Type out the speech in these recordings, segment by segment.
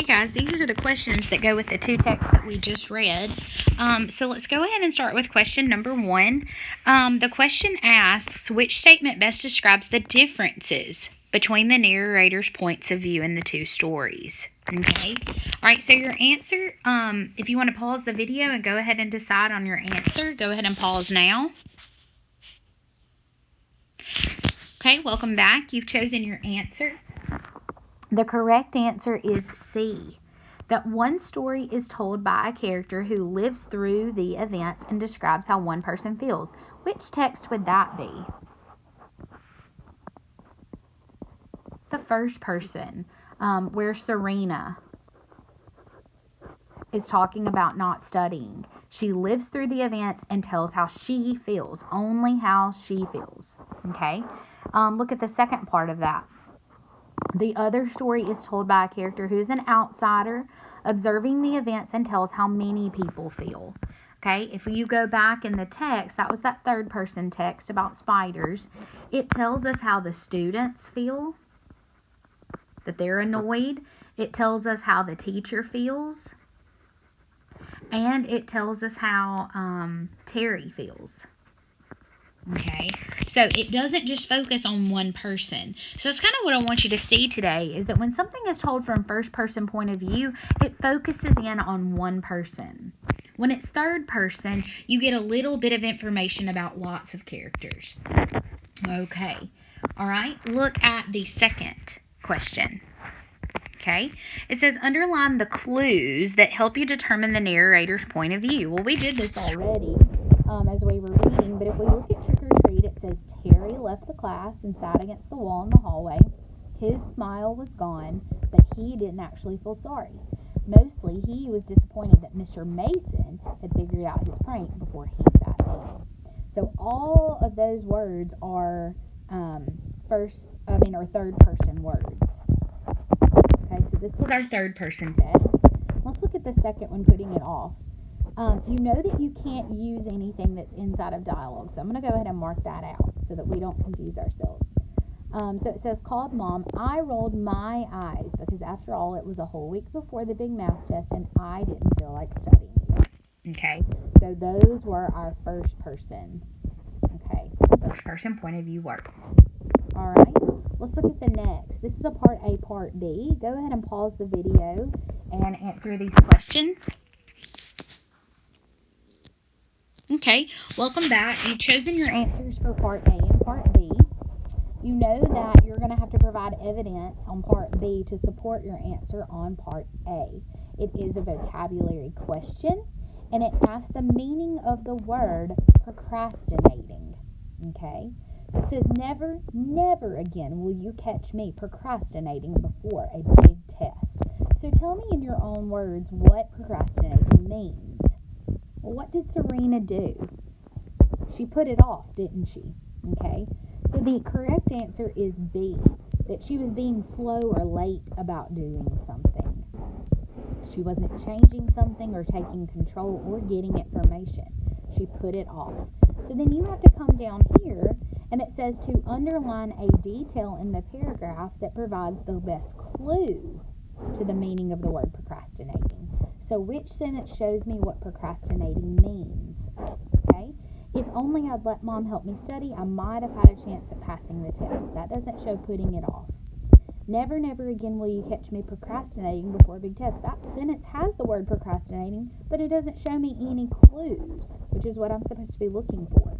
guys, these are the questions that go with the two texts that we just read. So let's go ahead and start with question number 1. The question asks, which statement best describes the differences between the narrator's points of view in the two stories? Okay. All right, so your answer, if you want to pause the video and go ahead and decide on your answer, go ahead and pause now. Okay, welcome back. You've chosen your answer. The correct answer is C, that one story is told by a character who lives through the events and describes how one person feels. Which text would that be? The first person, where Serena is talking about not studying. She lives through the events and tells how she feels, only how she feels. Okay? Look at the second part of that. The other story is told by a character who's an outsider, observing the events and tells how many people feel. Okay, if you go back in the text, that was that third person text about spiders. It tells us how the students feel, that they're annoyed. It tells us how the teacher feels. And it tells us how Terry feels. Okay, so it doesn't just focus on one person. So that's kind of what I want you to see today, is that when something is told from first person point of view, it focuses in on one person. When it's third person, you get a little bit of information about lots of characters. Okay, all right, look at the second question. Okay, it says underline the clues that help you determine the narrator's point of view. Well, we did this already as we were reading, but if we look at Trick or Treat, it says Terry left the class and sat against the wall in the hallway. His smile was gone, but he didn't actually feel sorry. Mostly, he was disappointed that Mr. Mason had figured out his prank before he sat down. So all of those words are third person words. Okay, so this was our third person text. Let's look at the second one, putting it off. You know that you can't use anything that's inside of dialogue. So I'm going to go ahead and mark that out so that we don't confuse ourselves. So it says, called Mom. I rolled my eyes because after all, it was a whole week before the big math test and I didn't feel like studying yet. Okay, so those were our first person. Okay, first person point of view words. All right, let's look at the next. This is a part A, part B. Go ahead and pause the video and answer these questions. Okay, welcome back. You've chosen your answers for part A and part B. You know that you're going to have to provide evidence on part B to support your answer on part A. It is a vocabulary question, and it asks the meaning of the word procrastinating. Okay, so it says, never, never again will you catch me procrastinating before a big test. So tell me in your own words what procrastinating means. Well, what did Serena do? She put it off, didn't she? Okay, so the correct answer is B, that she was being slow or late about doing something. She wasn't changing something or taking control or getting information. She put it off. So then you have to come down here, and it says to underline a detail in the paragraph that provides the best clue to the meaning of the word procrastinating. So which sentence shows me what procrastinating means? Okay, if only I'd let Mom help me study, I might have had a chance at passing the test. That doesn't show putting it off. Never, never again will you catch me procrastinating before a big test. That sentence has the word procrastinating, but it doesn't show me any clues, which is what I'm supposed to be looking for.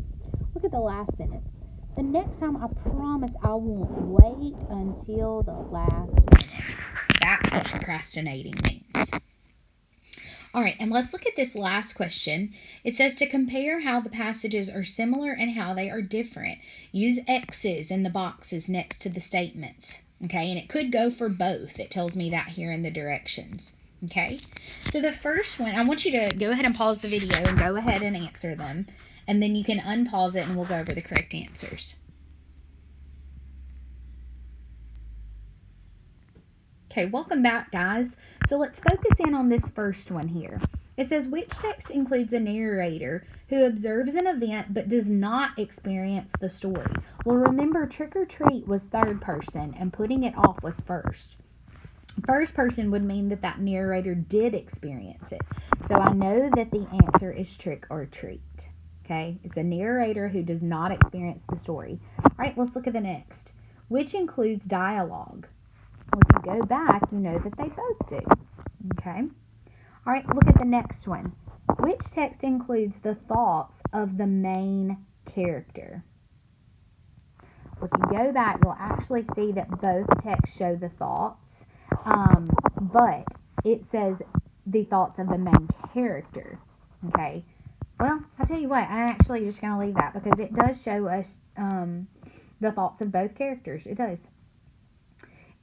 Look at the last sentence. The next time, I promise I won't wait until the last minute. That's what procrastinating means. All right, and let's look at this last question. It says to compare how the passages are similar and how they are different. Use X's in the boxes next to the statements. Okay, and it could go for both. It tells me that here in the directions. Okay, so the first one, I want you to go ahead and pause the video and go ahead and answer them. And then you can unpause it and we'll go over the correct answers. Okay, welcome back, guys. So let's focus in on this first one here. It says, which text includes a narrator who observes an event but does not experience the story? Well, remember, Trick or Treat was third person and putting it off was first. First person would mean that that narrator did experience it. So I know that the answer is trick or treat. Okay, it's a narrator who does not experience the story. All right, let's look at the next, which includes dialogue. Well, if you go back, you know that they both do. Okay. All right, look at the next one. Which text includes the thoughts of the main character? Well, if you go back, you'll actually see that both texts show the thoughts, but it says the thoughts of the main character. Okay. Well, I'll tell you what, I'm actually just going to leave that because it does show us the thoughts of both characters. It does.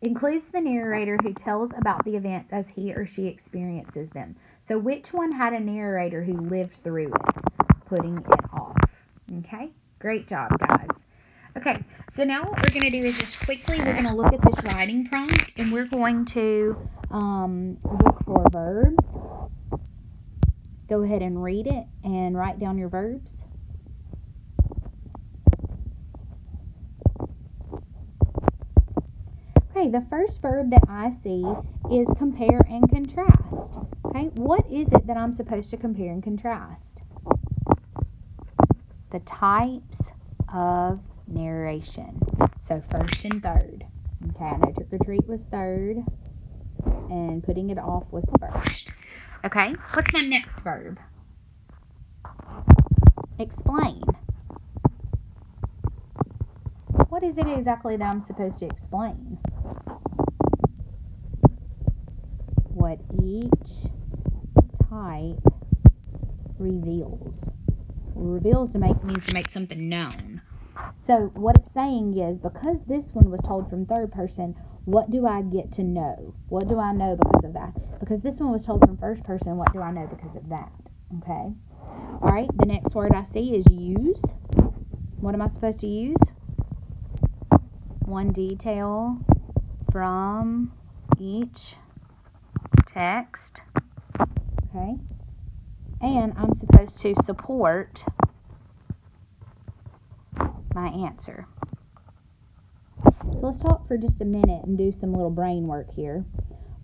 Includes the narrator who tells about the events as he or she experiences them. So which one had a narrator who lived through it, putting it off? Okay, great job, guys. Okay, so now what we're going to do is just quickly, we're going to look at this writing prompt, and we're going to look for verbs. Go ahead and read it and write down your verbs. Okay, the first verb that I see is compare and contrast. Okay, what is it that I'm supposed to compare and contrast? The types of narration. So first and third. Okay, I know trick or treat was third, and putting it off was first. Okay, what's my next verb? Explain. What is it exactly that I'm supposed to explain? What each type reveals. Reveals means to make something known. So what it's saying is, because this one was told from third person, what do I get to know? What do I know because of that? Because this one was told from first person, what do I know because of that? Okay. All right, the next word I see is use. What am I supposed to use? One detail from each text. Okay. And I'm supposed to support my answer. So let's talk for just a minute and do some little brain work here.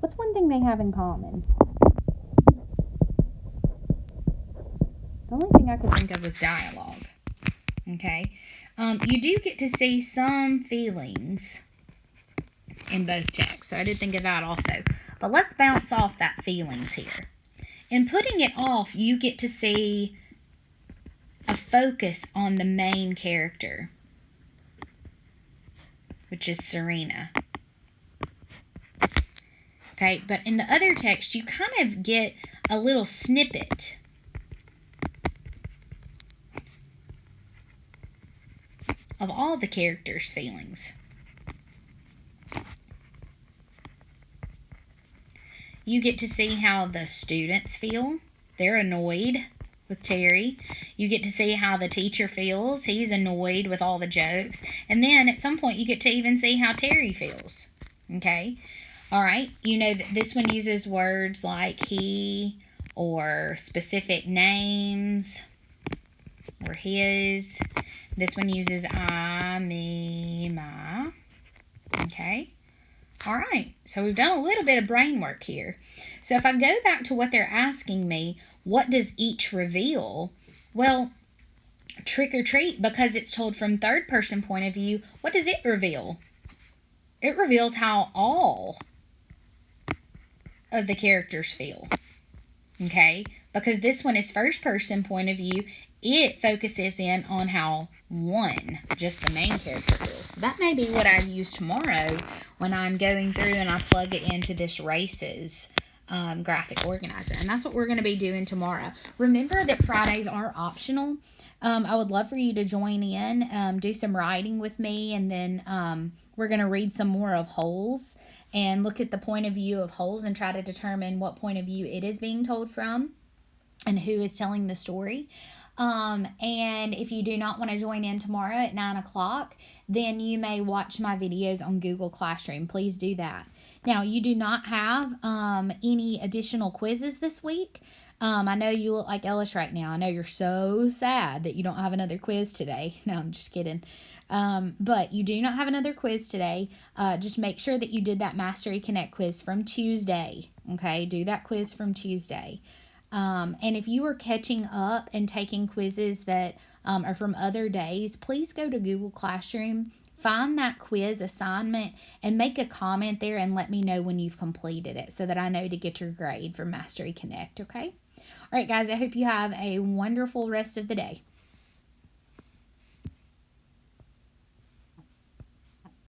What's one thing they have in common? The only thing I could think of was dialogue. Okay. You do get to see some feelings in both texts. So I did think of that also. But let's bounce off that feelings here. In putting it off, you get to see a focus on the main character, which is Serena. Okay, but in the other text, you kind of get a little snippet of all the characters' feelings. You get to see how the students feel. They're annoyed with Terry. You get to see how the teacher feels. He's annoyed with all the jokes. And then at some point you get to even see how Terry feels. Okay? All right. You know that this one uses words like he or specific names or his. This one uses I, me, my. Okay? All right, so we've done a little bit of brain work here. So if I go back to what they're asking me, what does each reveal? Well, trick or treat, because it's told from third person point of view, what does it reveal? It reveals how all of the characters feel. Okay, because this one is first person point of view, it focuses in on how one, just the main character feels. So that may be what I use tomorrow when I'm going through and I plug it into this races graphic organizer. And that's what we're going to be doing tomorrow. Remember that Fridays are optional. I would love for you to join in, do some writing with me, and then we're going to read some more of Holes and look at the point of view of Holes and try to determine what point of view it is being told from and who is telling the story. And if you do not want to join in tomorrow at 9 o'clock, then you may watch my videos on Google Classroom. Please do that. Now, you do not have any additional quizzes this week. I know you look like Ellis right now. I know you're so sad that you don't have another quiz today. No, I'm just kidding. But you do not have another quiz today. Just make sure that you did that Mastery Connect quiz from Tuesday. Okay, do that quiz from Tuesday. And if you are catching up and taking quizzes that are from other days, please go to Google Classroom, find that quiz assignment, and make a comment there and let me know when you've completed it so that I know to get your grade for Mastery Connect, okay? All right, guys, I hope you have a wonderful rest of the day.